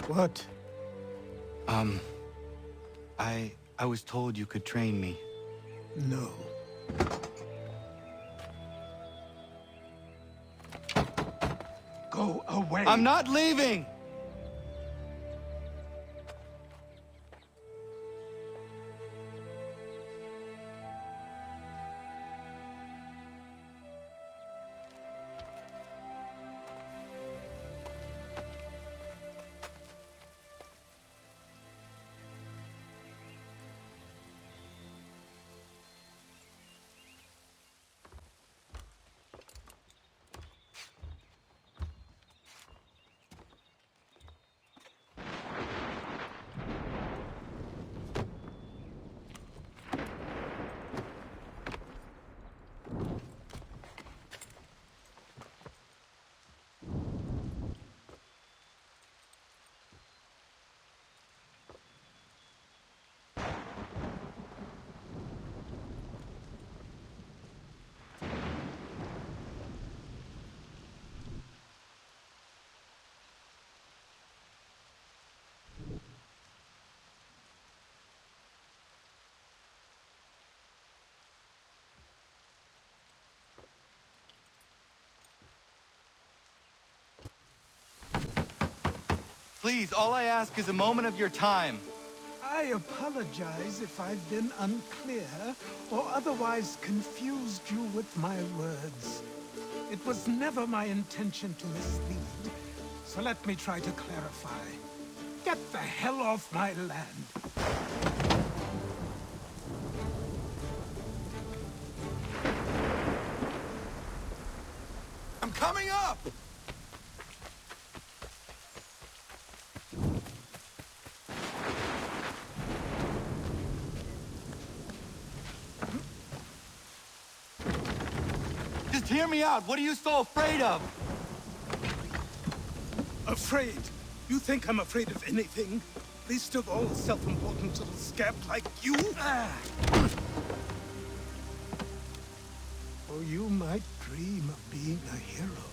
What? I was told you could train me. No. Go away! I'm not leaving! Please, all I ask is a moment of your time. I apologize if I've been unclear or otherwise confused you with my words. It was never my intention to mislead, so let me try to clarify. Get the hell off my land! I'm coming up! Just hear me out. What are you so afraid of? Afraid? You think I'm afraid of anything? Least of all a self-important little scamp like you? Or you might dream of being a hero,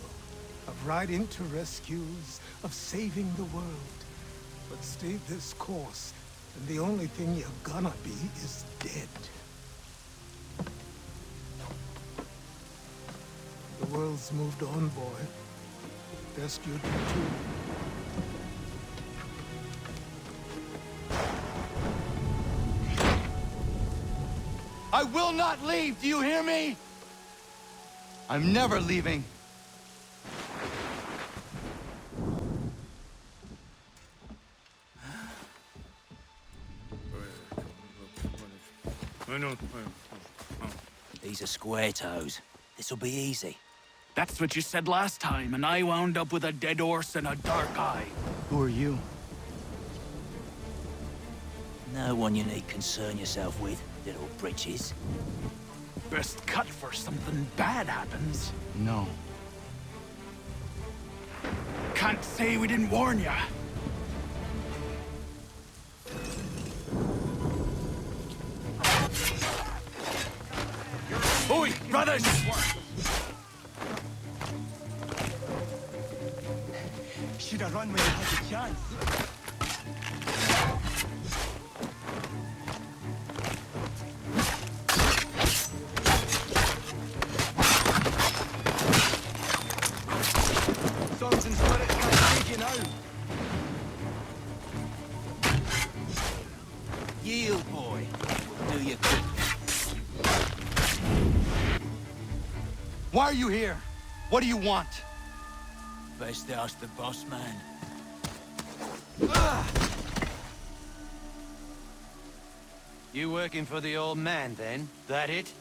of riding to rescues, of saving the world. But stay this course, and the only thing you're gonna be is dead. The world's moved on, boy. Best you do too. I will not leave, do you hear me? I'm never leaving. These are square toes. This'll be easy. That's what you said last time, and I wound up with a dead horse and a dark eye. Who are you? No one you need concern yourself with, little britches. Best cut for something bad happens. No. Can't say we didn't warn ya. Oi, brothers! Should have run when you had the chance. Songs and spirits can't take you now. Yield, boy. Do your good. Why are you here? What do you want? Best ask the boss man. You working for the old man, then? That it?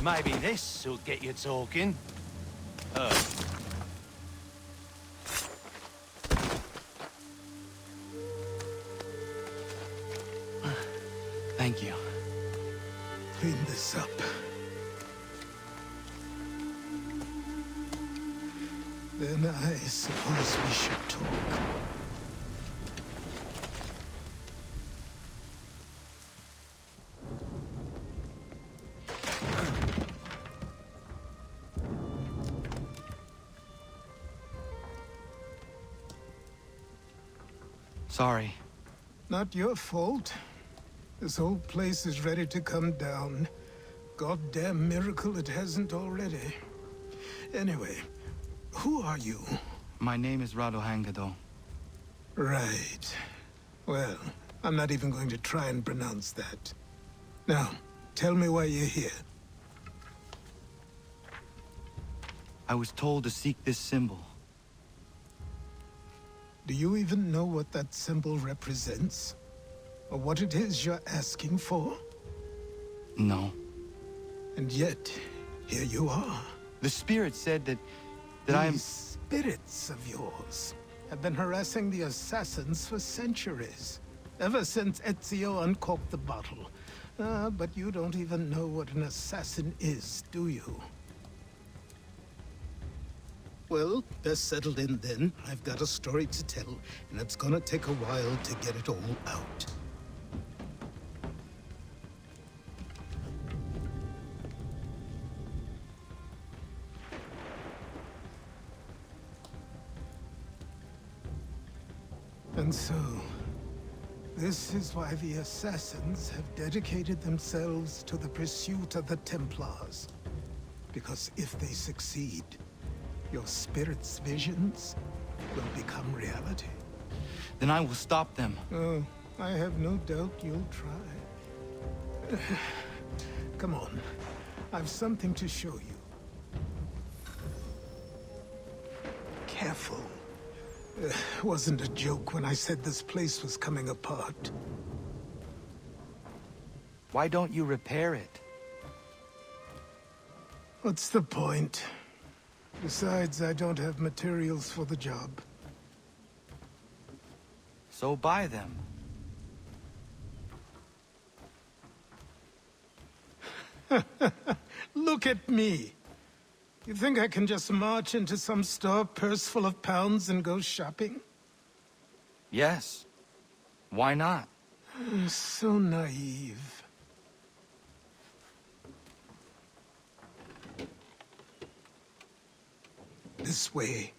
Maybe this'll get you talking. Thank you. Clean this up. Then I suppose we should talk. Sorry. Not your fault. This whole place is ready to come down. Goddamn miracle it hasn't already. Anyway, who are you? My name is Radohangado. Right. Well, I'm not even going to try and pronounce that. Now, tell me why you're here. I was told to seek this symbol. Do you even know what that symbol represents? Or what it is you're asking for? No. And yet, here you are. The spirit said that These spirits of yours have been harassing the assassins for centuries. Ever since Ezio uncorked the bottle. But you don't even know what an assassin is, do you? Well, best settled in then. I've got a story to tell, and it's gonna take a while to get it all out. And so, this is why the Assassins have dedicated themselves to the pursuit of the Templars. Because if they succeed, your spirit's visions will become reality. Then I will stop them. Oh, I have no doubt you'll try. Come on, I've something to show you. Careful. Wasn't a joke when I said this place was coming apart. Why don't you repair it? What's the point? Besides, I don't have materials for the job. So buy them. Look at me! You think I can just march into some store, purse full of pounds, and go shopping? Yes. Why not? So naive. This way.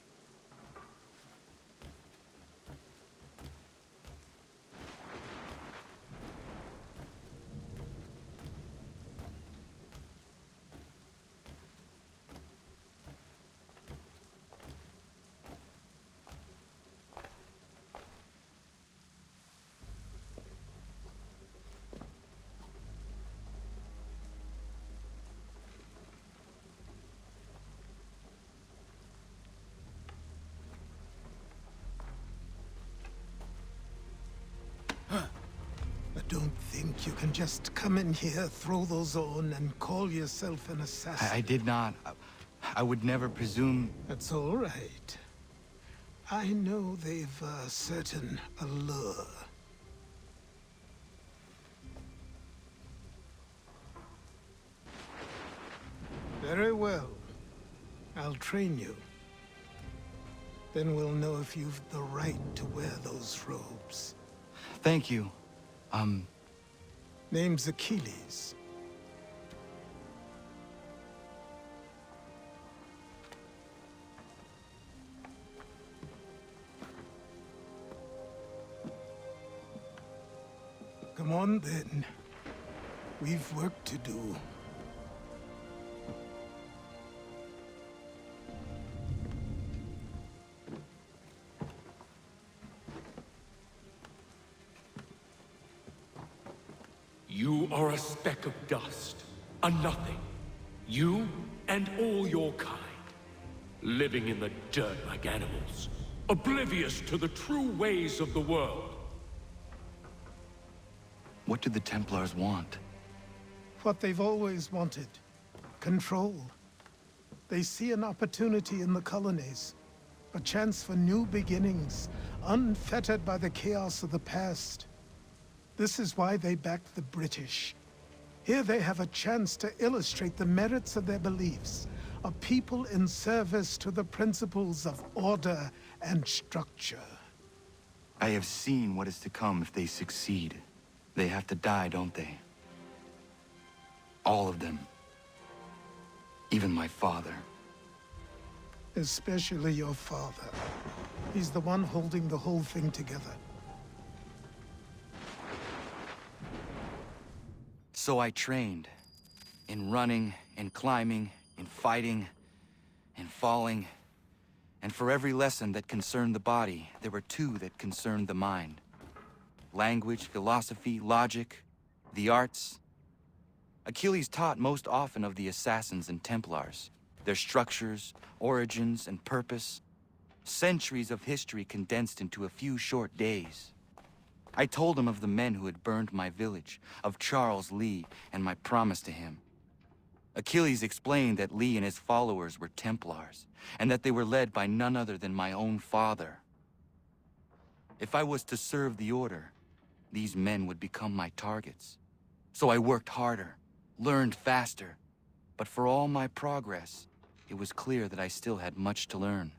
I don't think you can just come in here, throw those on, and call yourself an assassin. I did not. I would never presume... That's all right. I know they've a certain allure. Very well. I'll train you. Then we'll know if you've the right to wear those robes. Thank you. Name's Achilles. Come on, then. We've work to do. You are a speck of dust, a nothing. You and all your kind, living in the dirt like animals, oblivious to the true ways of the world. What do the Templars want? What they've always wanted. Control. They see an opportunity in the colonies. A chance for new beginnings, unfettered by the chaos of the past. This is why they backed the British. Here they have a chance to illustrate the merits of their beliefs. A people in service to the principles of order and structure. I have seen what is to come if they succeed. They have to die, don't they? All of them. Even my father. Especially your father. He's the one holding the whole thing together. So I trained. In running, in climbing, in fighting, in falling. And for every lesson that concerned the body, there were two that concerned the mind. Language, philosophy, logic, the arts. Achilles taught most often of the assassins and Templars, their structures, origins, and purpose. Centuries of history condensed into a few short days. I told him of the men who had burned my village, of Charles Lee, and my promise to him. Achilles explained that Lee and his followers were Templars, and that they were led by none other than my own father. If I was to serve the order, these men would become my targets. So I worked harder, learned faster, but for all my progress, it was clear that I still had much to learn.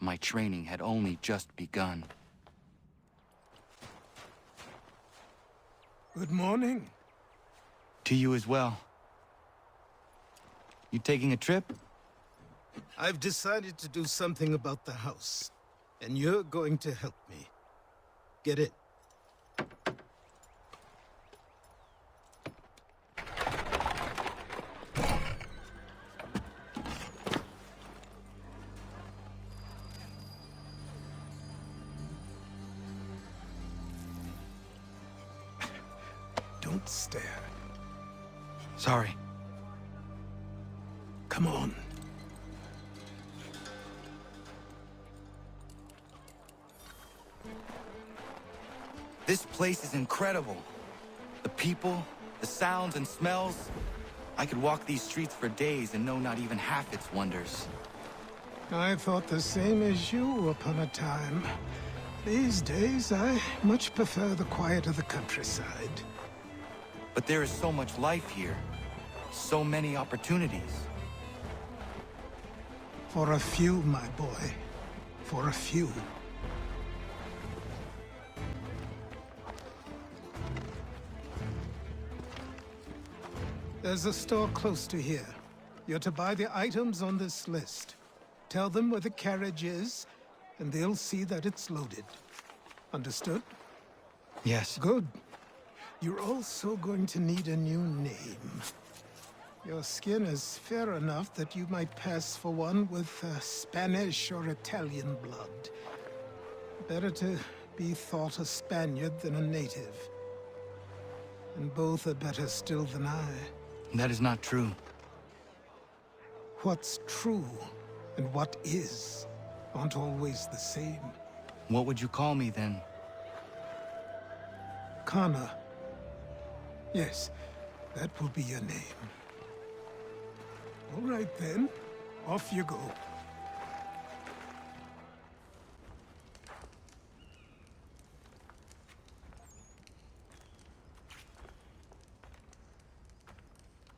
My training had only just begun. Good morning. To you as well. You taking a trip? I've decided to do something about the house, and you're going to help me. Get it? Don't stare. Sorry. Come on. This place is incredible. The people, the sounds and smells. I could walk these streets for days and know not even half its wonders. I thought the same as you upon a time. These days, I much prefer the quiet of the countryside. But there is so much life here. So many opportunities. For a few, my boy. For a few. There's a store close to here. You're to buy the items on this list. Tell them where the carriage is, and they'll see that it's loaded. Understood? Yes. Good. You're also going to need a new name. Your skin is fair enough that you might pass for one with Spanish or Italian blood. Better to be thought a Spaniard than a native. And both are better still than I. That is not true. What's true and what is aren't always the same. What would you call me then? Kana. Yes, that will be your name. All right then, off you go.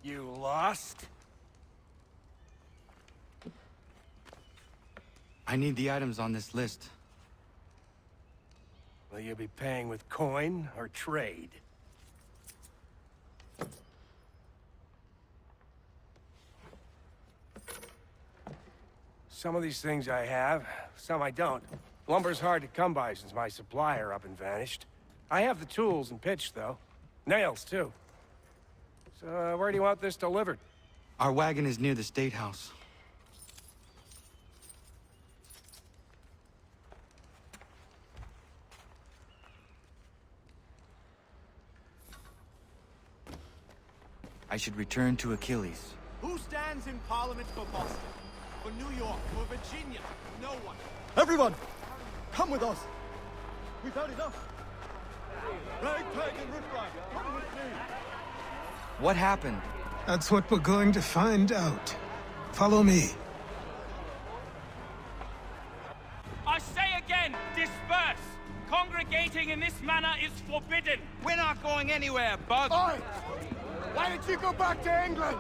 You lost? I need the items on this list. Will you be paying with coin or trade? Some of these things I have, some I don't. Lumber's hard to come by since my supplier up and vanished. I have the tools and pitch, though. Nails, too. So, where do you want this delivered? Our wagon is near the State House. I should return to Achilles. Who stands in Parliament for Boston? For New York? For Virginia? No one. Everyone! Come with us! We've had enough! Ragtag and riffraff, come with me! What happened? That's what we're going to find out. Follow me. I say again, disperse! Congregating in this manner is forbidden! We're not going anywhere, Bug. Oi! Why did you go back to England?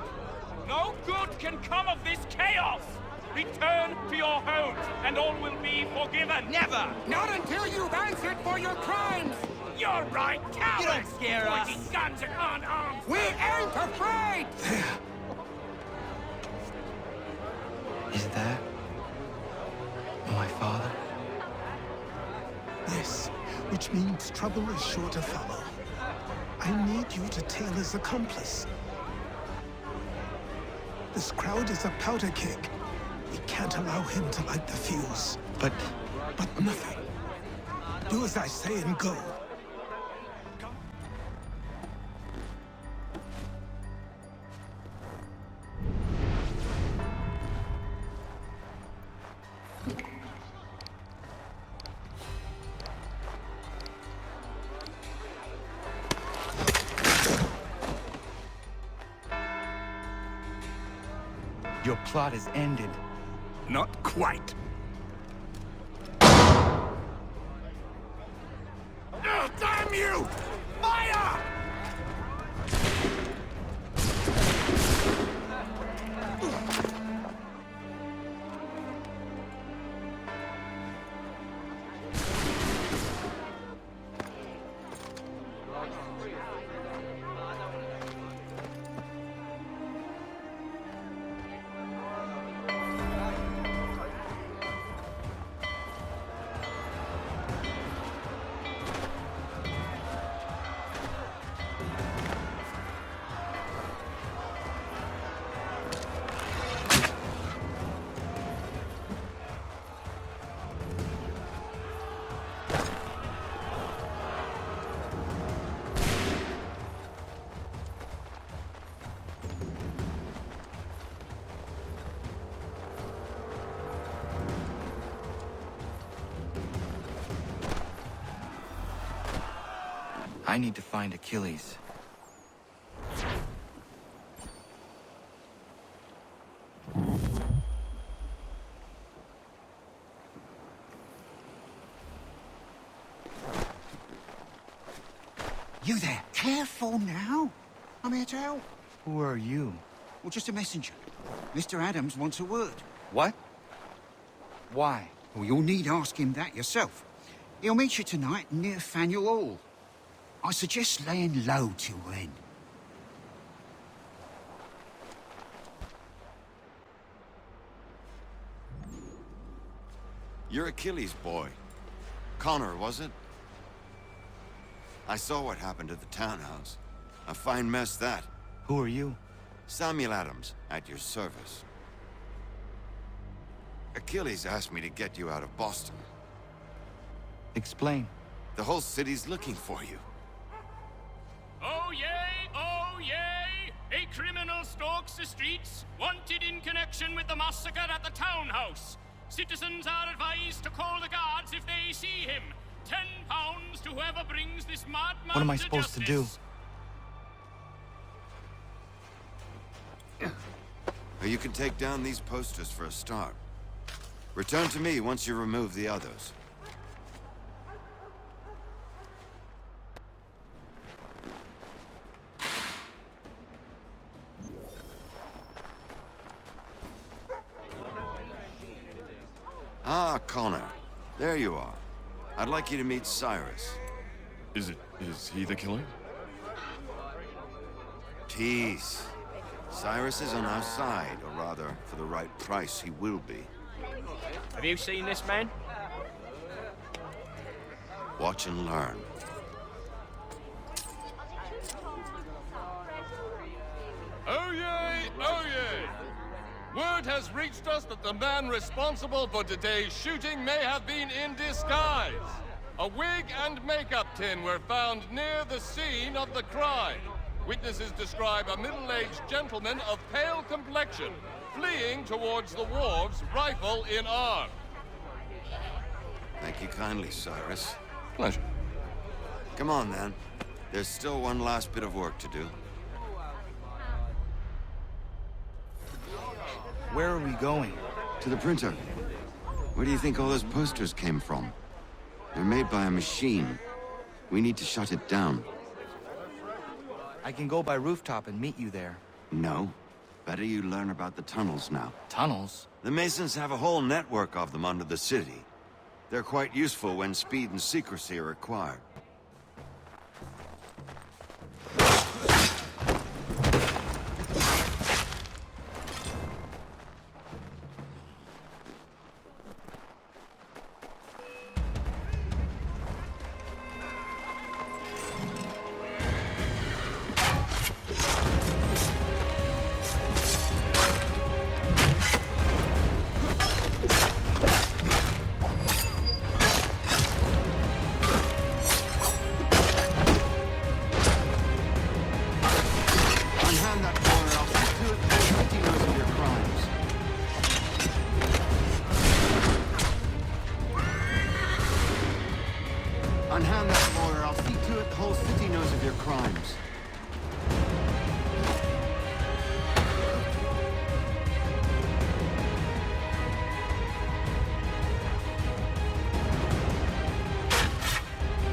No good can come of this chaos! Return to your homes, and all will be forgiven! Never! Not until you've answered for your crimes! You're right, cowards! You don't scare us. Pointing guns at unarmed! We ain't afraid! Is that my father? Yes, which means trouble is sure to follow. I need you to tail his accomplice. This crowd is a powder keg. We can't allow him to light the fuse. But Nothing. Do as I say and go. your plot is ended. Not quite. Oh, damn you! Fire! I need to find Achilles. You there. Careful now. I'm here to help. Who are you? Well, just a messenger. Mr. Adams wants a word. What? Why? Well, you'll need ask him that yourself. He'll meet you tonight near Faneuil Hall. I suggest laying low till then. You're Achilles' boy. Connor, was it? I saw what happened at the townhouse. A fine mess, that. Who are you? Samuel Adams, at your service. Achilles asked me to get you out of Boston. Explain. The whole city's looking for you. Oh yay, oh yay! A criminal stalks the streets, wanted in connection with the massacre at the townhouse. Citizens are advised to call the guards if they see him. £10 to whoever brings this madman What am I supposed to do? You can take down these posters for a start. Return to me once you remove the others. Ah, Connor. There you are. I'd like you to meet Cyrus. Is he the killer? Peace. Cyrus is on our side, or rather, for the right price, he will be. Have you seen this man? Watch and learn. Oh yay, oh yay! Word has reached us that the man responsible for today's shooting may have been in disguise. A wig and makeup tin were found near the scene of the crime. Witnesses describe a middle-aged gentleman of pale complexion fleeing towards the wharves, rifle in arm. Thank you kindly, Cyrus. Pleasure. Come on, then. There's still one last bit of work to do. Where are we going? To the printer. Where do you think all those posters came from? They're made by a machine. We need to shut it down. I can go by rooftop and meet you there. No. Better you learn about the tunnels now. Tunnels? The Masons have a whole network of them under the city. They're quite useful when speed and secrecy are required. Unhand that boy, or I'll see to it the whole city knows of your crimes.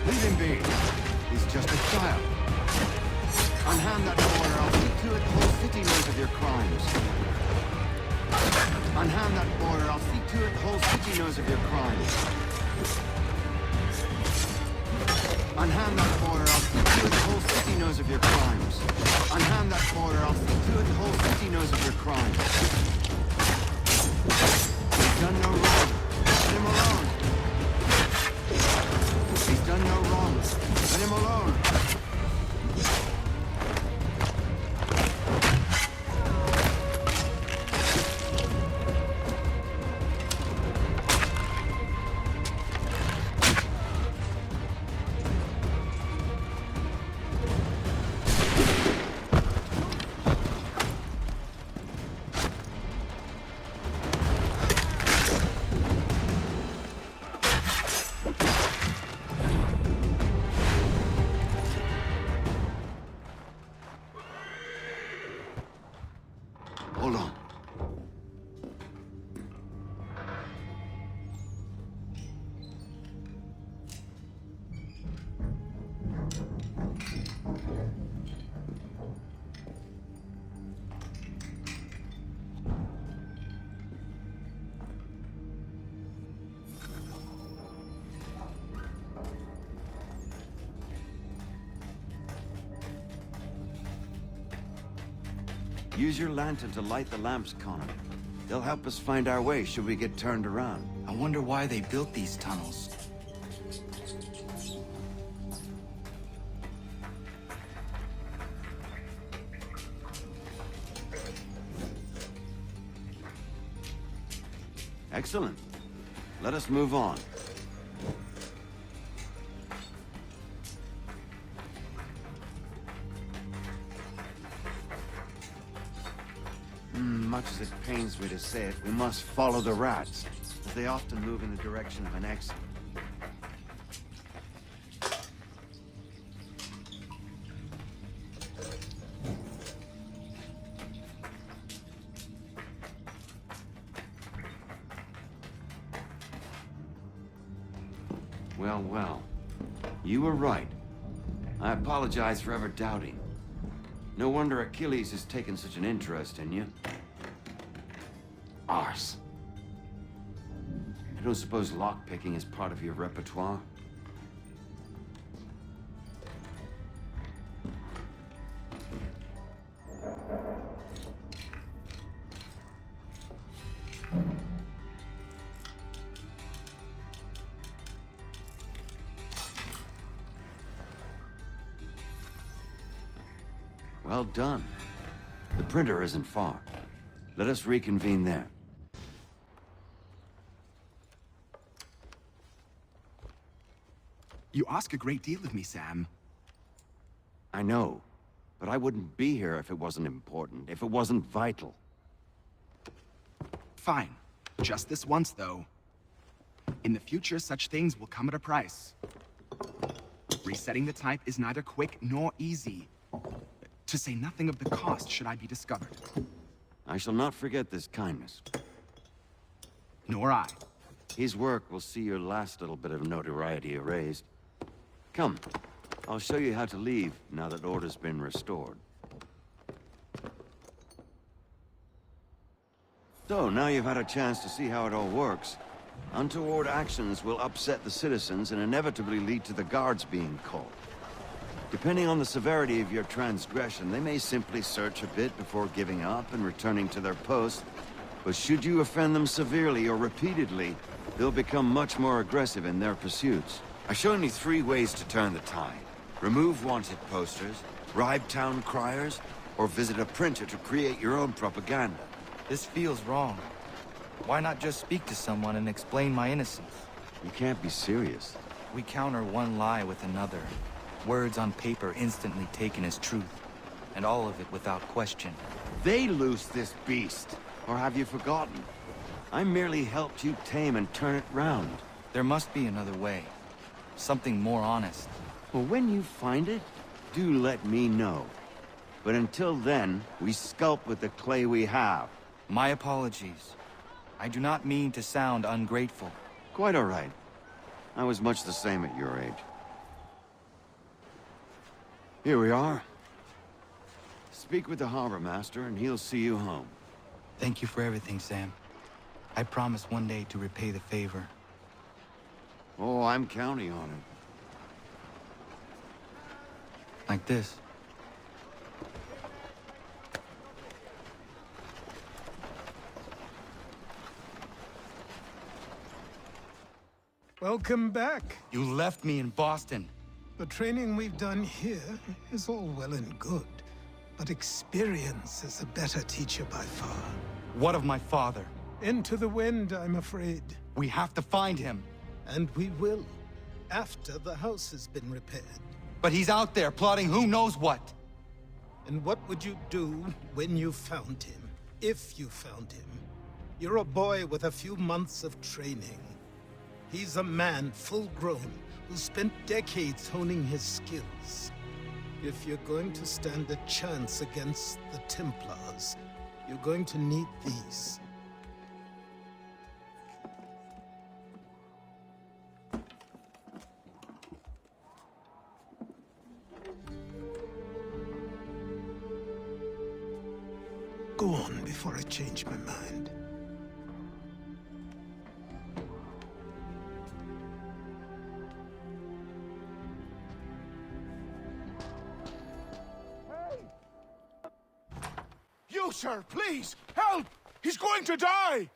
Leave him be. He's just a child. Unhand that boy, or I'll see to it the whole city knows of your crimes. Unhand that boy, or I'll see to it the whole city knows of your crimes. Unhand that boy, or I'll see to it the whole city knows of your crimes. Unhand that boy, or I'll see to it the whole city knows of your crimes. He's done no wrong. Let him alone. He's done no wrong. Let him alone. Hold on. Use your lantern to light the lamps, Connor. They'll help us find our way should we get turned around. I wonder why they built these tunnels. Excellent. Let us move on. Much as it pains me to say it, we must follow the rats, as they often move in the direction of an exit. Well, well. You were right. I apologize for ever doubting. No wonder Achilles has taken such an interest in you. Arse. I don't suppose lockpicking is part of your repertoire? Well done. The printer isn't far. Let us reconvene there. You ask a great deal of me, Sam. I know, but I wouldn't be here if it wasn't important, if it wasn't vital. Fine. Just this once, though. In the future, such things will come at a price. Resetting the type is neither quick nor easy. To say nothing of the cost should I be discovered. I shall not forget this kindness. Nor I. His work will see your last little bit of notoriety erased. Come, I'll show you how to leave now that order's been restored. So, now you've had a chance to see how it all works. Untoward actions will upset the citizens and inevitably lead to the guards being called. Depending on the severity of your transgression, they may simply search a bit before giving up and returning to their post. But should you offend them severely or repeatedly, they'll become much more aggressive in their pursuits. I've shown you 3 ways to turn the tide. Remove wanted posters, bribe town criers, or visit a printer to create your own propaganda. This feels wrong. Why not just speak to someone and explain my innocence? You can't be serious. We counter one lie with another. Words on paper instantly taken as truth. And all of it without question. They loose this beast. Or have you forgotten? I merely helped you tame and turn it round. There must be another way. Something more honest. Well, when you find it, do let me know. But until then, we sculpt with the clay we have. My apologies. I do not mean to sound ungrateful. Quite all right. I was much the same at your age. Here we are. Speak with the harbor master, and he'll see you home. Thank you for everything, Sam. I promise one day to repay the favor. Oh, I'm counting on it. Like this. Welcome back. You left me in Boston. The training we've done here is all well and good, but experience is a better teacher by far. What of my father? Into the wind, I'm afraid. We have to find him. And we will, after the house has been repaired. But he's out there plotting who knows what. And what would you do when you found him? If you found him? You're a boy with a few months of training. He's a man full grown who spent decades honing his skills. If you're going to stand a chance against the Templars, you're going to need these. Go on before I change my mind. You, sir, please, help! He's going to die!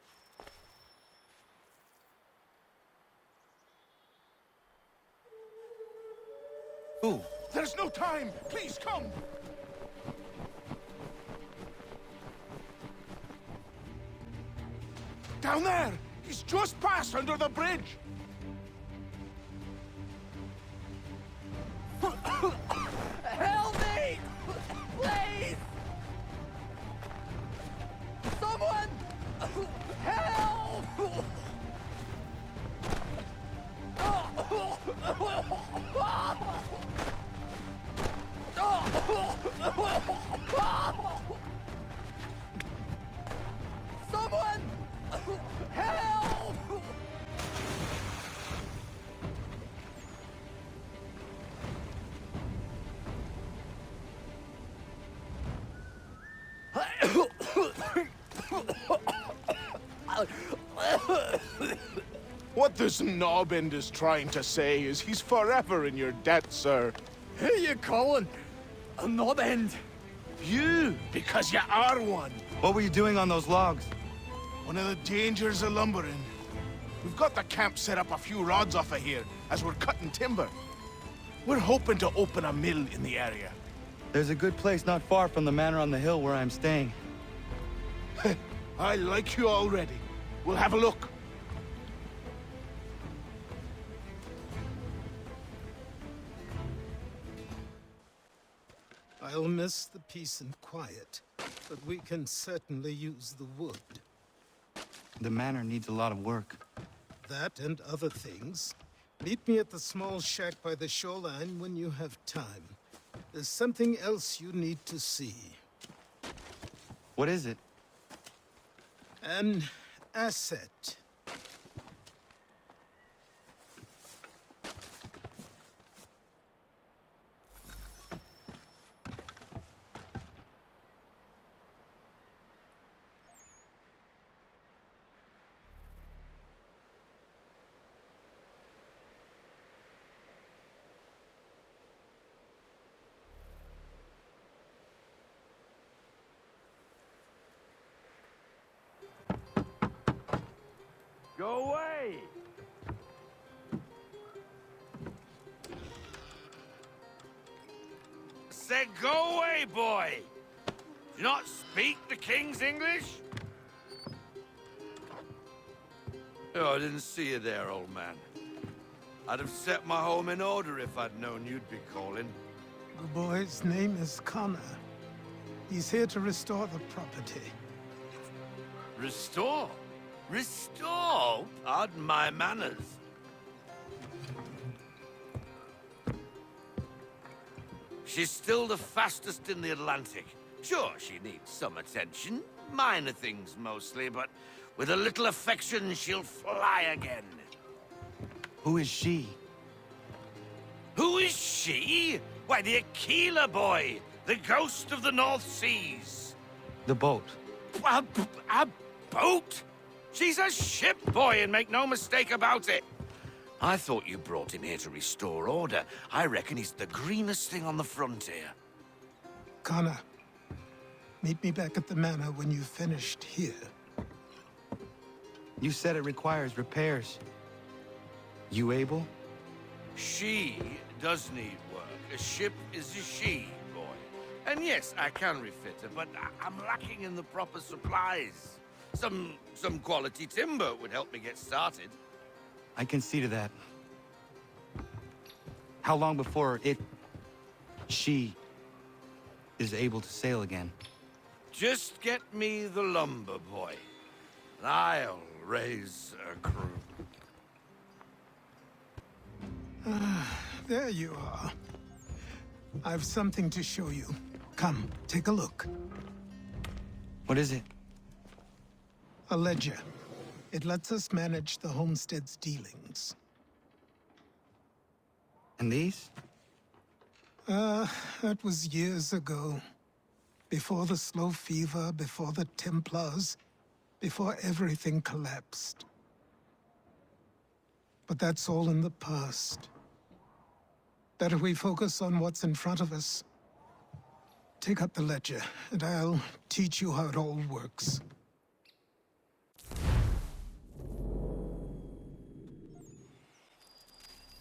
Who? There's no time! Please, come! Down there! He's just passed under the bridge! Help me! Please! Someone! Help! Someone! Help! What this knobend is trying to say is he's forever in your debt, sir. Who are you calling a knobend? You, because you are one. What were you doing on those logs? One of the dangers of lumbering. We've got the camp set up a few rods off of here as we're cutting timber. We're hoping to open a mill in the area. There's a good place not far from the manor on the hill where I'm staying. I like you already. We'll have a look. I'll miss the peace and quiet, but we can certainly use the wood. The manor needs a lot of work. That and other things. Meet me at the small shack by the shoreline when you have time. There's something else you need to see. What is it? An asset. Go away! Said go away, boy! Do you not speak the King's English? Oh, I didn't see you there, old man. I'd have set my home in order if I'd known you'd be calling. The boy's name is Connor. He's here to restore the property. Restore? Restore? Pardon my manners. She's still the fastest in the Atlantic. Sure, she needs some attention. Minor things mostly, but with a little affection, she'll fly again. Who is she? Who is she? Why, the Aquila boy, the ghost of the North Seas. The boat. A boat? She's a ship boy, and make no mistake about it. I thought you brought him here to restore order. I reckon he's the greenest thing on the frontier. Connor, meet me back at the manor when you've finished here. You said it requires repairs. You able? She does need work. A ship is a she, boy. And yes, I can refit her, but I'm lacking in the proper supplies. Some quality timber would help me get started. I can see to that. How long before she is able to sail again? Just get me the lumber, boy, and I'll raise a crew. There you are. I've something to show you. Come, take a look. What is it? A ledger. It lets us manage the homestead's dealings. And these? That was years ago. Before the slow fever, before the Templars, before everything collapsed. But that's all in the past. Better we focus on what's in front of us. Take up the ledger, and I'll teach you how it all works.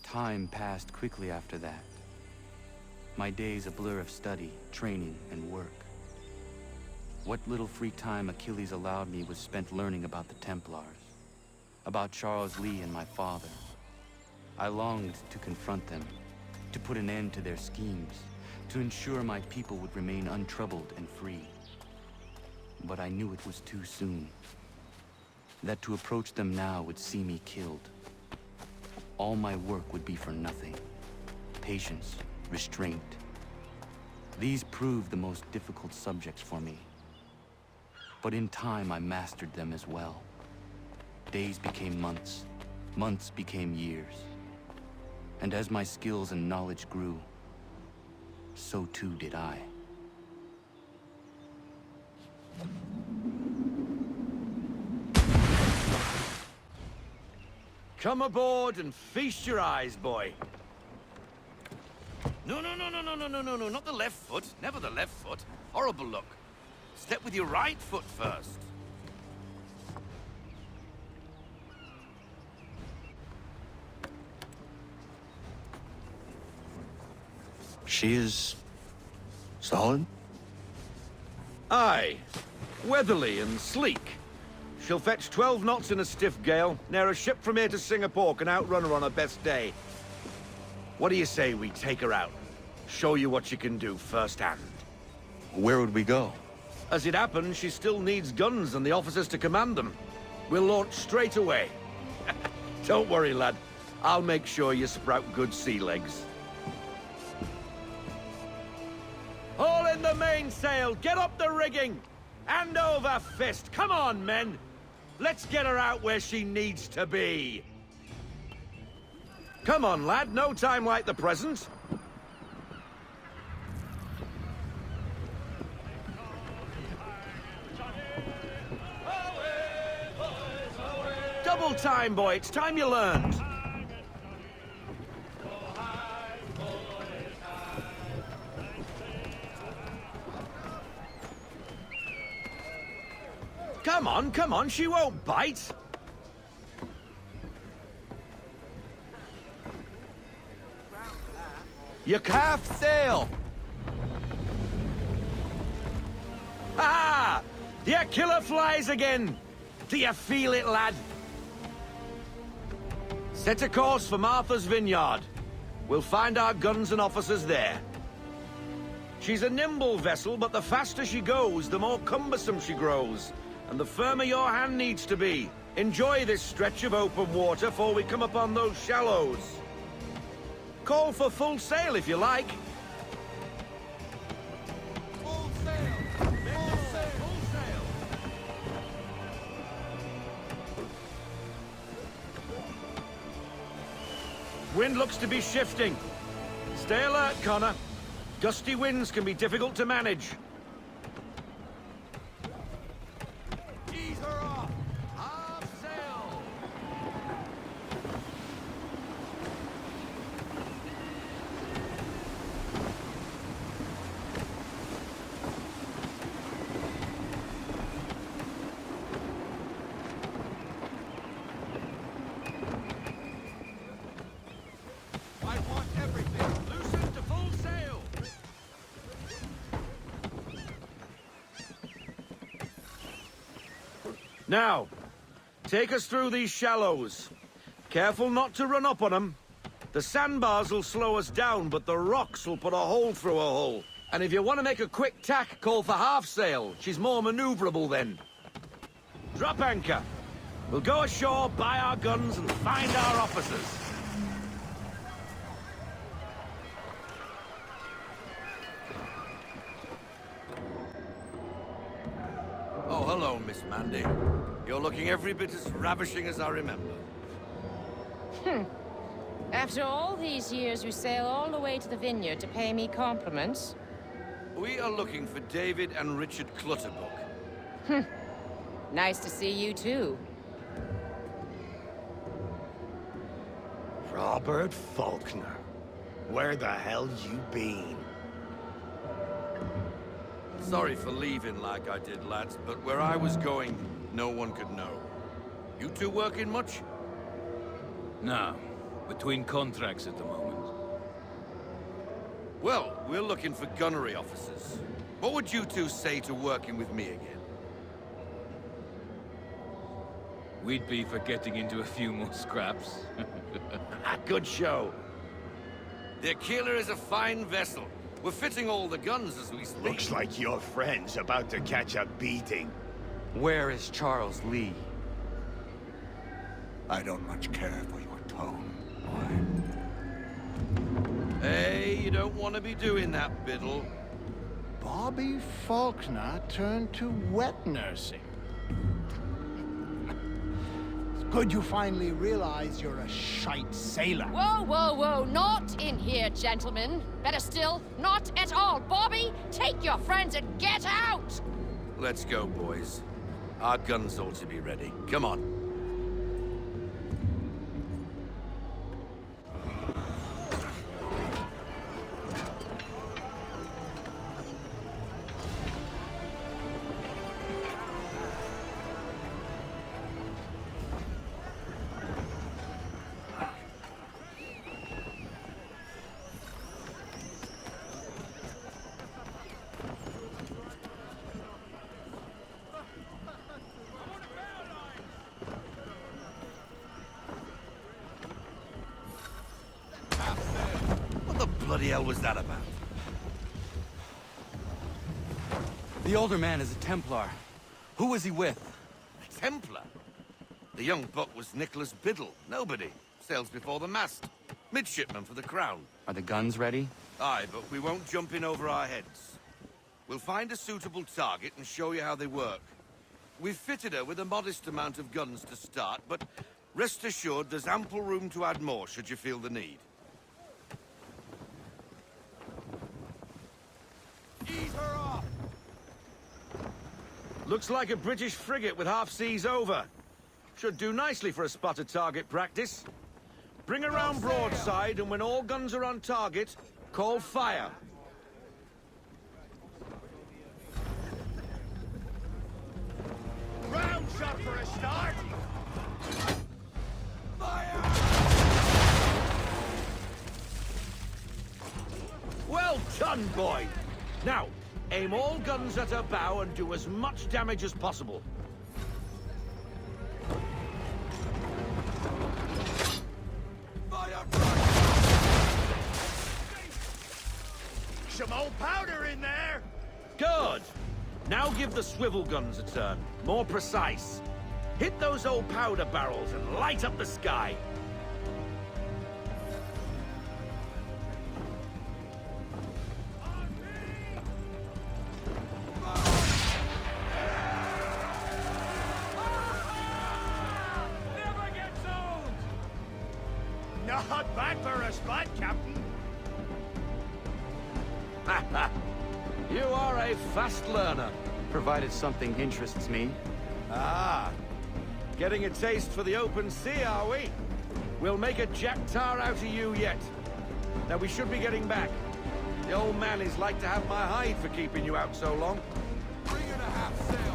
Time passed quickly after that. My days a blur of study, training, and work. What little free time Achilles allowed me was spent learning about the Templars, about Charles Lee and my father. I longed to confront them, to put an end to their schemes, to ensure my people would remain untroubled and free. But I knew it was too soon, that to approach them now would see me killed. All my work would be for nothing. Patience, restraint. These proved the most difficult subjects for me. But in time, I mastered them as well. Days became months. Months became years. And as my skills and knowledge grew, so too did I. Come aboard and feast your eyes, boy. No, not the left foot. Never the left foot. Horrible look. Step with your right foot first. She is solid? Aye. Weatherly and sleek. She'll fetch 12 knots in a stiff gale. Ne'er a ship from here to Singapore can outrun her on her best day. What do you say we take her out? Show you what she can do firsthand. Where would we go? As it happens, she still needs guns and the officers to command them. We'll launch straight away. Don't worry, lad. I'll make sure you sprout good sea legs. All in the mainsail! Get up the rigging! Hand over fist! Come on, men! Let's get her out where she needs to be! Come on, lad. No time like the present. Double time, boy. It's time you learned. Come on, she won't bite. You half sail. Ah! The Aquila flies again. Do you feel it, lad? Set a course for Martha's Vineyard. We'll find our guns and officers there. She's a nimble vessel, but the faster she goes, the more cumbersome she grows. And the firmer your hand needs to be. Enjoy this stretch of open water before we come upon those shallows. Call for full sail if you like. Wind looks to be shifting. Stay alert, Connor. Gusty winds can be difficult to manage. Ease her off! Half sail! I want everything. Loosen to full sail. Now, take us through these shallows. Careful not to run up on them. The sandbars will slow us down, but the rocks will put a hole through a hull. And if you want to make a quick tack, call for half sail. She's more maneuverable then. Drop anchor. We'll go ashore, buy our guns, and find our officers. Oh, hello, Miss Mandy. You're looking every bit as ravishing as I remember. After all these years, you sail all the way to the vineyard to pay me compliments? We are looking for David and Richard Clutterbuck. Nice to see you, too. Robert Faulkner. Where the hell you been? Sorry for leaving like I did, lads, but where I was going, no one could know. You two working much? No. Between contracts at the moment. Well, we're looking for gunnery officers. What would you two say to working with me again? We'd be for getting into a few more scraps. Good show. The Aquila is a fine vessel. We're fitting all the guns as we speak. Looks like your friend's about to catch a beating. Where is Charles Lee? I don't much care for your tone. Hey, you don't want to be doing that, Biddle. Bobby Faulkner turned to wet nursing. It's good you finally realize you're a shite sailor. Whoa, whoa, whoa, not in here, gentlemen. Better still, not at all. Bobby, take your friends and get out! Let's go, boys. Our guns ought to be ready. Come on. What the bloody hell was that about? The older man is a Templar. Who was he with? A Templar? The young buck was Nicholas Biddle. Nobody. Sails before the mast. Midshipman for the Crown. Are the guns ready? Aye, but we won't jump in over our heads. We'll find a suitable target and show you how they work. We've fitted her with a modest amount of guns to start, but rest assured there's ample room to add more should you feel the need. Ease her off! Looks like a British frigate with half seas over. Should do nicely for a spotted target practice. Bring around broadside, and when all guns are on target, call fire. Round shot for a start! Well done, boy! Now, aim all guns at her bow and do as much damage as possible. Some old powder in there! Good! Now give the swivel guns a turn. More precise. Hit those old powder barrels and light up the sky. Not Not bad for a spot, Captain. You are a fast learner. Provided something interests me. Ah, getting a taste for the open sea, are we? We'll make a jack tar out of you yet. Now we should be getting back. The old man is like to have my hide for keeping you out so long. Bring in a half sail,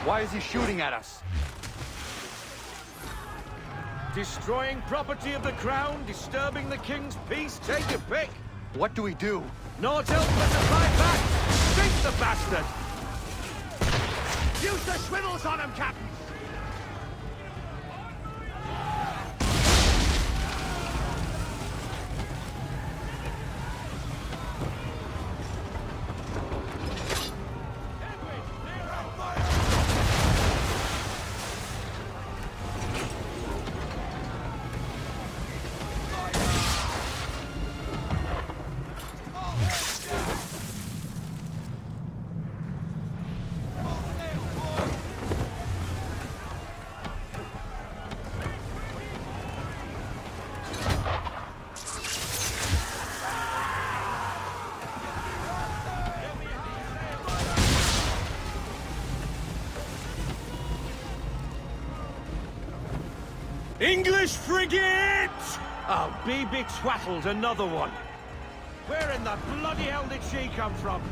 Why is he shooting at us? Destroying property of the crown, disturbing the king's peace, take your pick. What do we do? Naught else but to fight back! Sink the bastard! Use the swivels on him, Captain! English frigate! Oh, be twaddled, another one. Where in the bloody hell did she come from?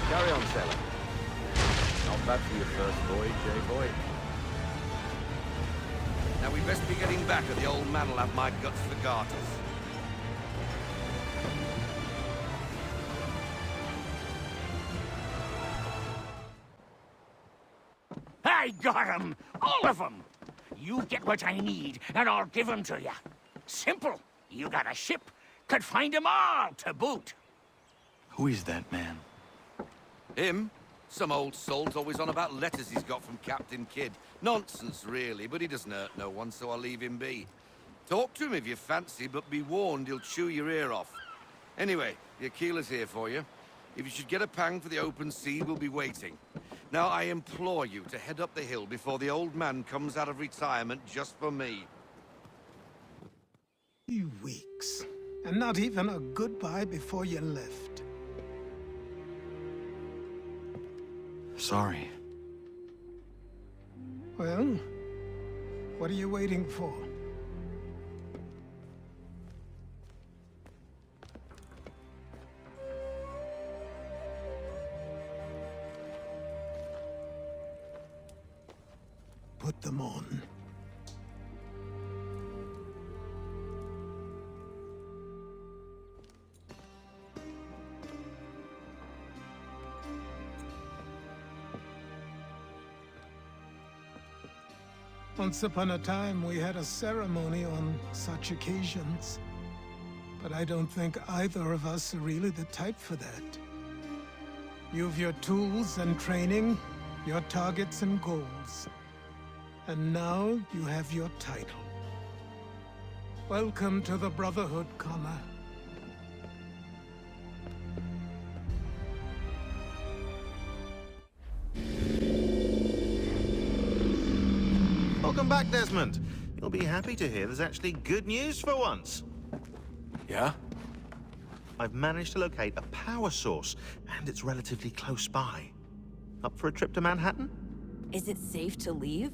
Carry on, sailor. Not bad for your first voyage, eh, boy? Now we best be getting back, or the old man'll have my guts for garters. I got 'em! All of 'em! You get what I need, and I'll give 'em to you. Simple. You got a ship, could find 'em all to boot. Who is that man? Him? Some old salt's always on about letters he's got from Captain Kidd. Nonsense, really, but he doesn't hurt no one, so I'll leave him be. Talk to him if you fancy, but be warned he'll chew your ear off. Anyway, the Aquila's here for you. If you should get a pang for the open sea, we'll be waiting. Now, I implore you to head up the hill before the old man comes out of retirement just for me. You weeks. And not even a goodbye before you left. Sorry. Well, what are you waiting for? Put them on. Once upon a time, we had a ceremony on such occasions. But I don't think either of us are really the type for that. You've your tools and training, your targets and goals. And now you have your title. Welcome to the Brotherhood, Connor. Welcome back, Desmond. You'll be happy to hear there's actually good news for once. Yeah? I've managed to locate a power source, and it's relatively close by. Up for a trip to Manhattan? Is it safe to leave?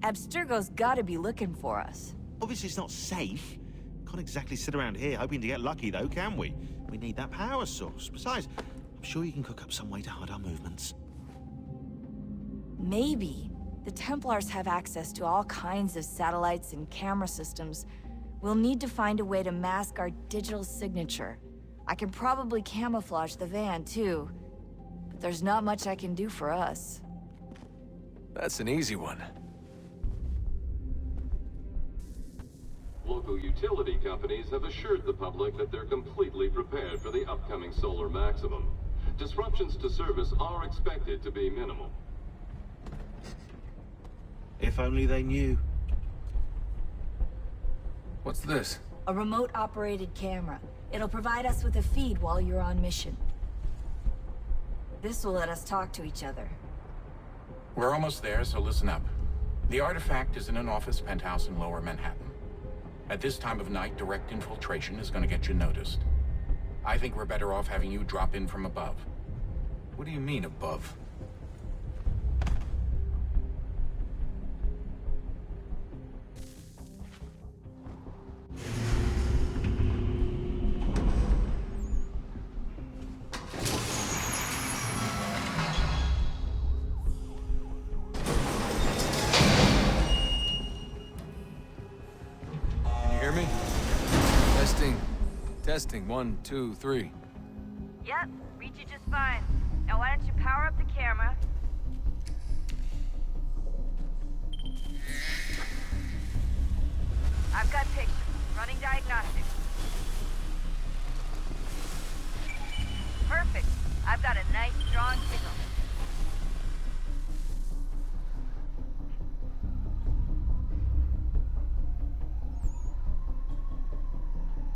Abstergo's gotta be looking for us. Obviously it's not safe. Can't exactly sit around here hoping to get lucky, though, can we? We need that power source. Besides, I'm sure you can cook up some way to hide our movements. Maybe. The Templars have access to all kinds of satellites and camera systems. We'll need to find a way to mask our digital signature. I can probably camouflage the van, too. But there's not much I can do for us. That's an easy one. Local utility companies have assured the public that they're completely prepared for the upcoming solar maximum. Disruptions to service are expected to be minimal. If only they knew. What's this? A remote-operated camera. It'll provide us with a feed while you're on mission. This will let us talk to each other. We're almost there, so listen up. The artifact is in an office penthouse in Lower Manhattan. At this time of night, direct infiltration is going to get you noticed. I think we're better off having you drop in from above. What do you mean, above? Testing, 1, 2, 3. Yep, reach you just fine. Now why don't you